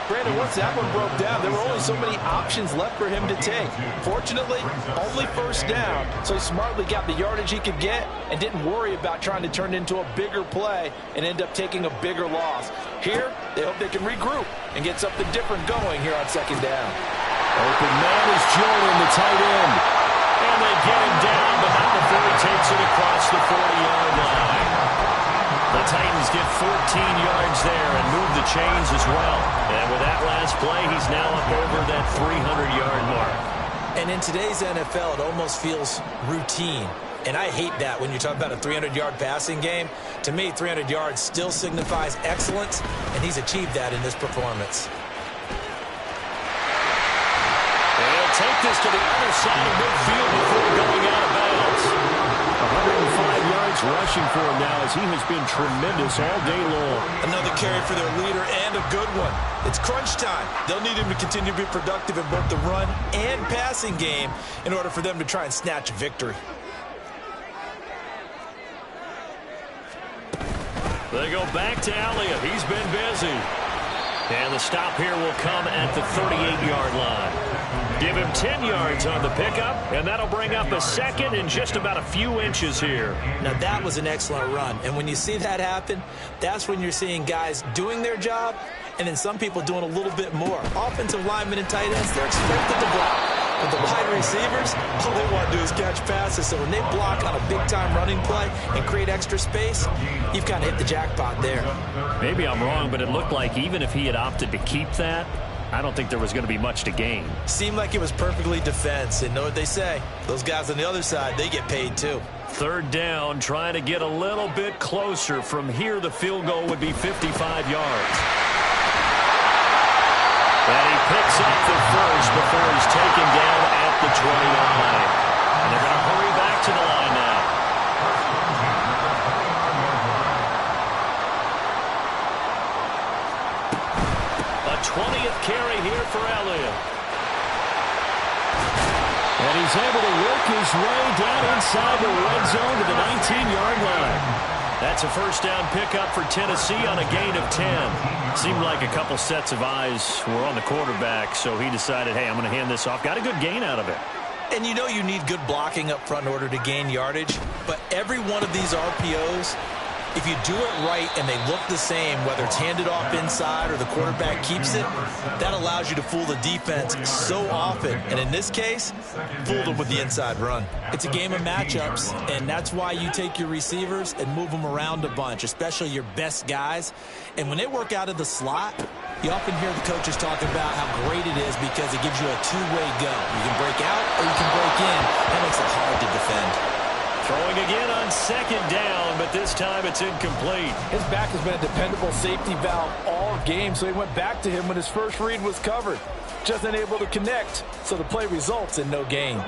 Brandon, once that one broke down, there were only so many options left for him to take. Fortunately, only 1st down, so he smartly got the yardage he could get and didn't worry about trying to turn it into a bigger play and end up taking a bigger loss. Here, they hope they can regroup and get something different going here on 2nd down. Open man is Jordan, the tight end. And they get him down, but not before he takes it across the 40-yard line. The Titans get 14 yards there and move the chains as well. And with that last play, he's now up over that 300-yard mark. And in today's NFL, it almost feels routine. And I hate that when you talk about a 300-yard passing game. To me, 300 yards still signifies excellence, and he's achieved that in this performance. They'll take this to the other side of midfield before going out of bounds. 105 yards rushing for him now as he has been tremendous all day long. Another carry for their leader and a good one. It's crunch time. They'll need him to continue to be productive in both the run and passing game in order for them to try and snatch a victory. They go back to Elliott. He's been busy. And the stop here will come at the 38-yard line. Give him 10 yards on the pickup, and that'll bring up a 2nd in just about a few inches here. Now, that was an excellent run. And when you see that happen, that's when you're seeing guys doing their job and then some people doing a little bit more. Offensive linemen and tight ends, they're expected to block. But the wide receivers, all they want to do is catch passes. So when they block on a big-time running play and create extra space, you've kind of hit the jackpot there. Maybe I'm wrong, but it looked like even if he had opted to keep that, I don't think there was going to be much to gain. Seemed like it was perfectly defense. And know what they say? Those guys on the other side, they get paid too. Third down, trying to get a little bit closer. From here, the field goal would be 55 yards. And he picks up the first before he's taken down at the 29. And they're going to hurry back to the line now. A 20th carry here for Elliott. And he's able to work his way down inside the red zone to the 19-yard line. That's a first down pickup for Tennessee on a gain of 10. Seemed like a couple sets of eyes were on the quarterback, so he decided, hey, I'm going to hand this off. Got a good gain out of it. And you know you need good blocking up front in order to gain yardage, but every one of these RPOs, if you do it right and they look the same, whether it's handed off inside or the quarterback keeps it, that allows you to fool the defense so often. And in this case, fooled them with the inside run. It's a game of matchups, and that's why you take your receivers and move them around a bunch, especially your best guys. And when they work out of the slot, you often hear the coaches talk about how great it is because it gives you a two-way go. You can break out or you can break in. That makes it hard to defend. Throwing again on second down, but this time it's incomplete. His back has been a dependable safety valve all game, so he went back to him when his first read was covered. Just unable to connect, so the play results in no gain.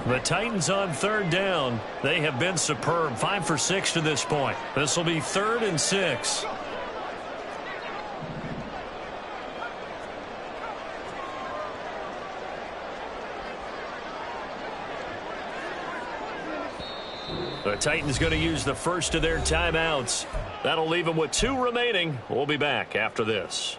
The Titans on third down. They have been superb. 5 for 6 to this point. This will be 3rd and 6. The Titans going to use the first of their timeouts. That'll leave them with 2 remaining. We'll be back after this.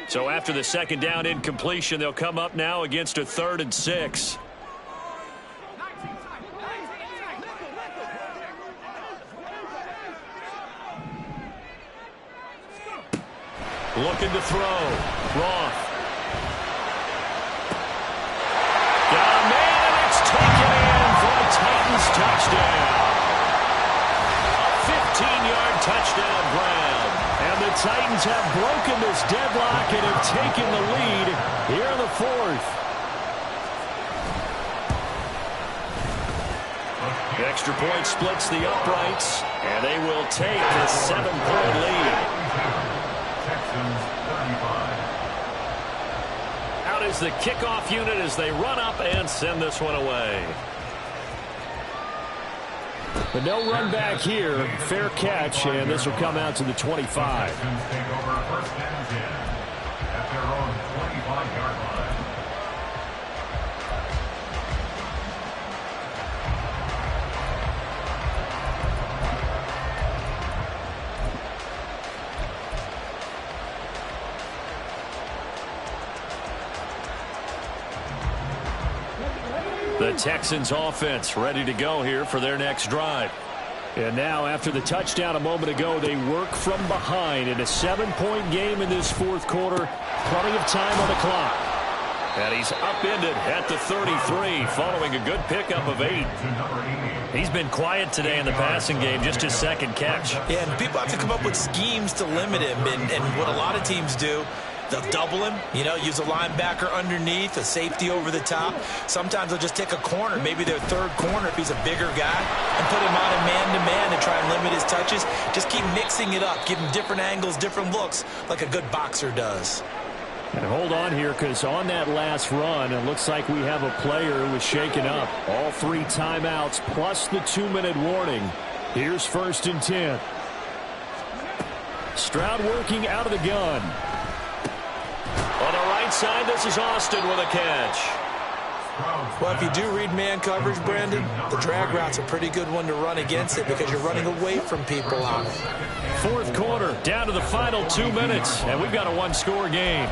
So after the second down incompletion, they'll come up now against a 3rd and 6. Looking to throw. Roth. Got a man, and it's taken in for a Titans touchdown. A 15-yard touchdown grab. And the Titans have broken this deadlock and have taken the lead here in the 4th. The extra point splits the uprights, and they will take the 7-point lead. Out is the kickoff unit as they run up and send this one away. But no run back here. Fair catch, and this will come out to the 25. Take over 1st and 10 at their own 25-yard line. The Texans offense ready to go here for their next drive. And now after the touchdown a moment ago, they work from behind in a 7-point game in this 4th quarter. Plenty of time on the clock. And he's upended at the 33 following a good pickup of 8. He's been quiet today in the passing game, just his 2nd catch. Yeah, and people have to come up with schemes to limit him. And what a lot of teams do, they'll double him, use a linebacker underneath, a safety over the top. Sometimes they'll just take a corner, maybe their 3rd corner if he's a bigger guy, and put him on a man-to-man to try and limit his touches. Just keep mixing it up, give him different angles, different looks, like a good boxer does. And hold on here, because on that last run, it looks like we have a player who was shaken up. All 3 timeouts plus the 2-minute warning. Here's 1st and 10. Stroud working out of the gun. On the right side, this is Austin with a catch. Well, if you do read man coverage, Brandon, the drag route's a pretty good one to run against it because you're running away from people on it. 4th quarter, down to the final 2 minutes, and we've got a 1-score game.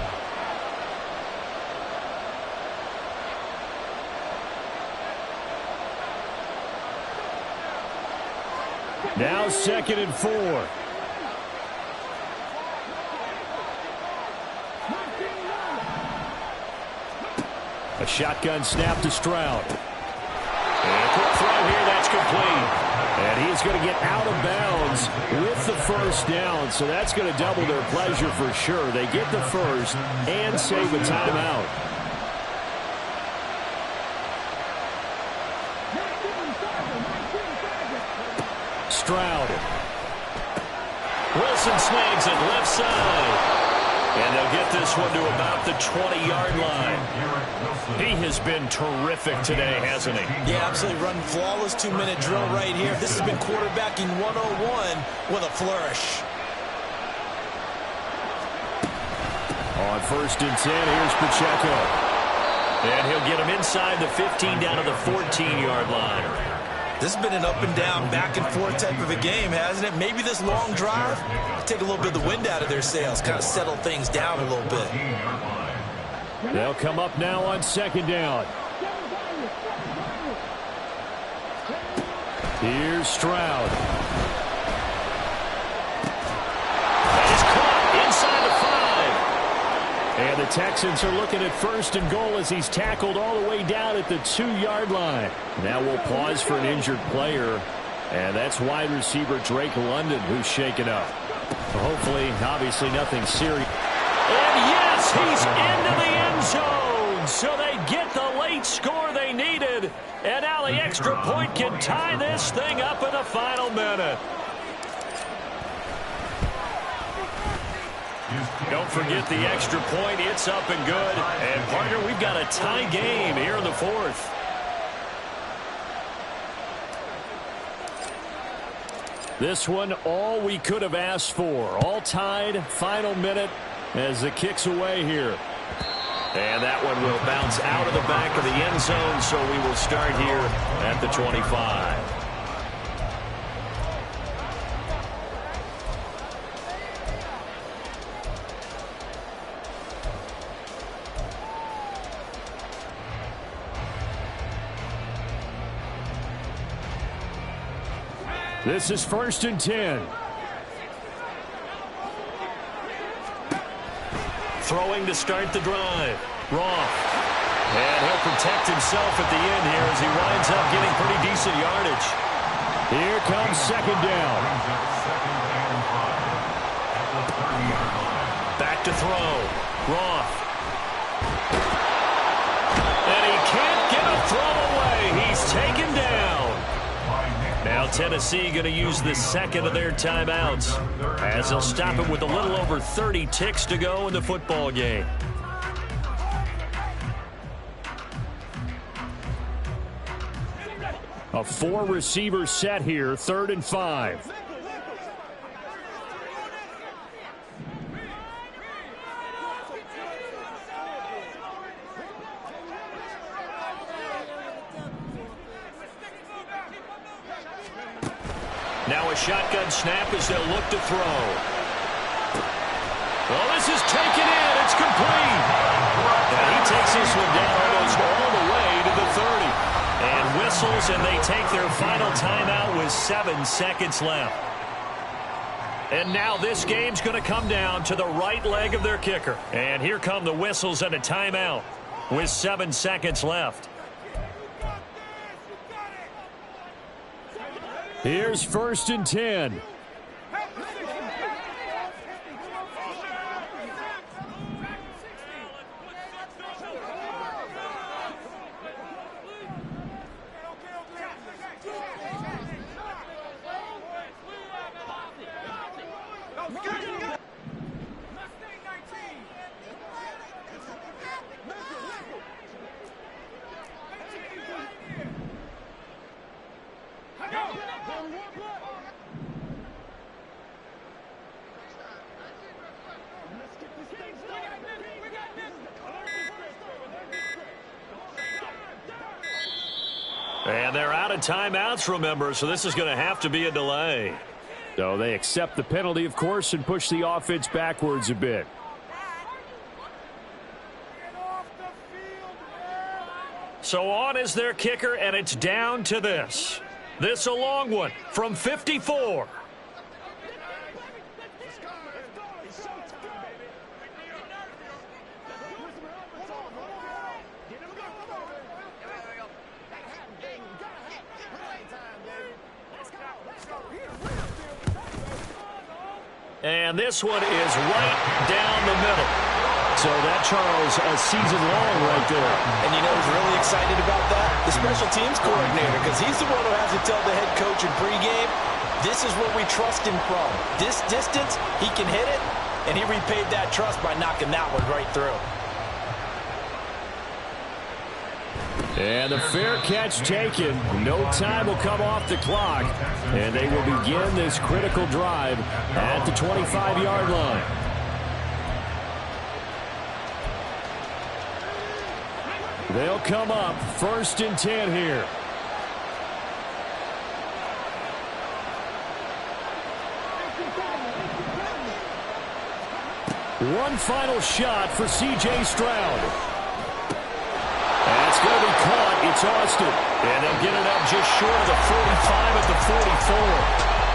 Now 2nd and 4. A shotgun snap to Stroud. And a quick throw here, that's complete. And he's going to get out of bounds Texans with the first down, so that's going to double their pleasure for sure. They get the first and save a timeout. Stroud. Wilson snags it left side. And they'll get this one to about the 20-yard line. He has been terrific today, hasn't he? Yeah, absolutely running flawless 2-minute drill right here. This has been quarterbacking 101 with a flourish. On 1st and 10, here's Pacheco. And he'll get him inside the 15 down to the 14-yard line. This has been an up-and-down, back-and-forth type of a game, hasn't it? Maybe this long drive take a little bit of the wind out of their sails, kind of settle things down a little bit. They'll come up now on 2nd down. Here's Stroud. That is caught inside the 5. And the Texans are looking at 1st and goal as he's tackled all the way down at the 2-yard line. Now we'll pause for an injured player, and that's wide receiver Drake London who's shaken up. Hopefully, obviously nothing serious. And yes, he's into the end zone. So they get the late score they needed. And now the extra point can tie this thing up in the final minute. Don't forget the extra point. It's up and good. And, partner, we've got a tie game here in the 4th. This one, all we could have asked for. All tied, final minute as the kick's away here. And that one will bounce out of the back of the end zone, so we will start here at the 25. This is 1st and 10. Throwing to start the drive. Roth. And he'll protect himself at the end here as he winds up getting pretty decent yardage. Here comes 2nd down. Back to throw. Roth. And he can't get a throw away. He's taken down. Now Tennessee going to use the second of their timeouts as they'll stop him with a little over 30 ticks to go in the football game. A 4-receiver set here, 3rd and 5. Now a shotgun snap as they'll look to throw. Well, this is taken in. It's complete. And he takes this one down almost all the way to the 30. And whistles, and they take their final timeout with 7 seconds left. And now this game's going to come down to the right leg of their kicker. And here come the whistles and a timeout with 7 seconds left. Here's 1st and 10. And they're out of timeouts, remember, so this is going to have to be a delay. So they accept the penalty, of course, and push the offense backwards a bit. So on is their kicker, and it's down to this. This a long one from 54. And this one is right down the middle. So that, Charles, a season long right there. And you know who's really excited about that? The special teams coordinator, because he's the one who has to tell the head coach in pregame, this is what we trust him from. This distance, he can hit it, and he repaid that trust by knocking that one right through. And the fair catch taken. No time will come off the clock. And they will begin this critical drive at the 25-yard line. They'll come up 1st and 10 here. One final shot for C.J. Stroud. That's going to be caught. It's Austin. And they'll get it up just short of the 45 at the 44.